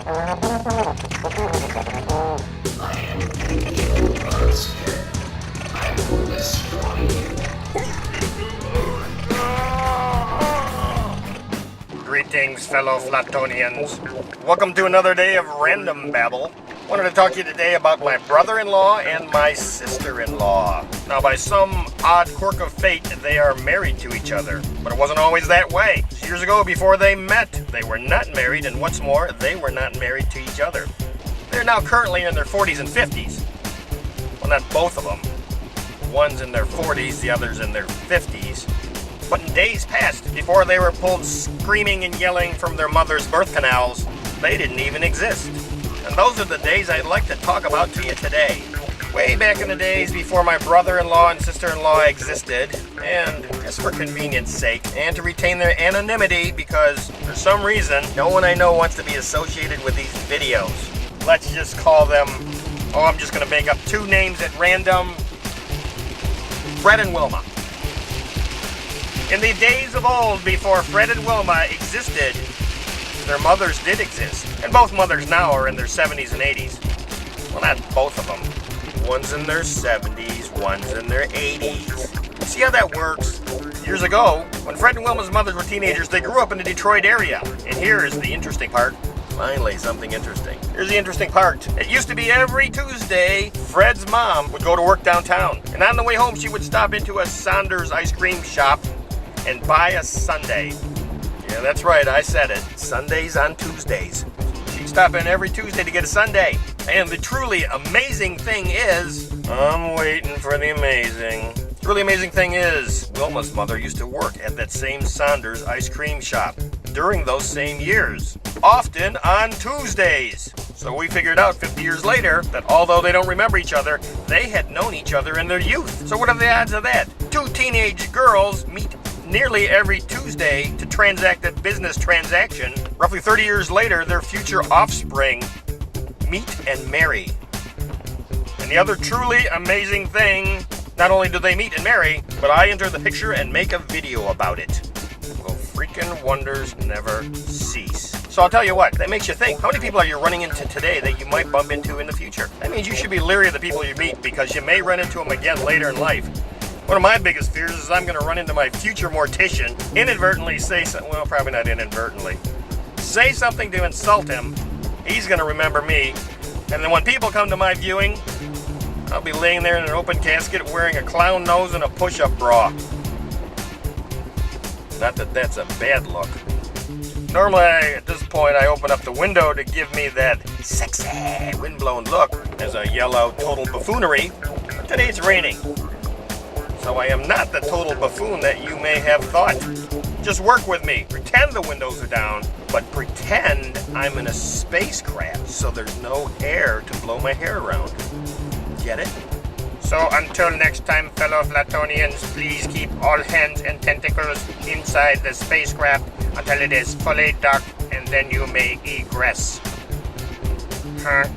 I am your monster. I will destroy you. Greetings, fellow Flatonians. Welcome to another day of Random Babble. Wanted to talk to you today about my brother-in-law and my sister-in-law. Now, by some odd quirk of fate, they are married to each other. But it wasn't always that way. Years ago, before they met, they were not married, and what's more, they were not married to each other. They're now currently in their 40s and 50s. Well, not both of them. One's in their 40s, the other's in their 50s. But in days past, before they were pulled screaming and yelling from their mother's birth canals, they didn't even exist. And those are the days I'd like to talk about to you today. Way back in the days before my brother-in-law and sister-in-law existed, and just for convenience sake, and to retain their anonymity because for some reason, no one I know wants to be associated with these videos. Let's just call them, I'm just going to make up two names at random, Fred and Wilma. In the days of old, before Fred and Wilma existed, their mothers did exist. And both mothers now are in their 70s and 80s. Well, not both of them. One's in their 70s, one's in their 80s. See how that works? Years ago, when Fred and Wilma's mothers were teenagers, they grew up in the Detroit area. And here is the interesting part. Finally, something interesting. Here's the interesting part. It used to be every Tuesday, Fred's mom would go to work downtown. And on the way home, she would stop into a Saunders ice cream shop and buy a sundae. Yeah, that's right, I said it. Sundays on Tuesdays. She'd stop in every Tuesday to get a sundae. And the truly amazing thing is, I'm waiting for the amazing. The really amazing thing is, Wilma's mother used to work at that same Saunders ice cream shop during those same years, often on Tuesdays. So we figured out 50 years later that although they don't remember each other, they had known each other in their youth. So what are the odds of that? Two teenage girls meet nearly every Tuesday to transact a business transaction. Roughly 30 years later, their future offspring meet and marry. And the other truly amazing thing, not only do they meet and marry, but I enter the picture and make a video about it. Well, freaking wonders never cease. So I'll tell you what, that makes you think, how many people are you running into today that you might bump into in the future? That means you should be leery of the people you meet because you may run into them again later in life. One of my biggest fears is I'm going to run into my future mortician, inadvertently say something, well, probably not inadvertently, say something to insult him, he's going to remember me, and then when people come to my viewing, I'll be laying there in an open casket wearing a clown nose and a push-up bra. Not that that's a bad look. Normally, at this point, I open up the window to give me that sexy, windblown look as I yell out total buffoonery. But today it's raining. So I am not the total buffoon that you may have thought. Just work with me. Pretend the windows are down, but pretend I'm in a spacecraft so there's no air to blow my hair around. Get it? So until next time, fellow Flatonians, please keep all hands and tentacles inside the spacecraft until it is fully docked, and then you may egress. Huh?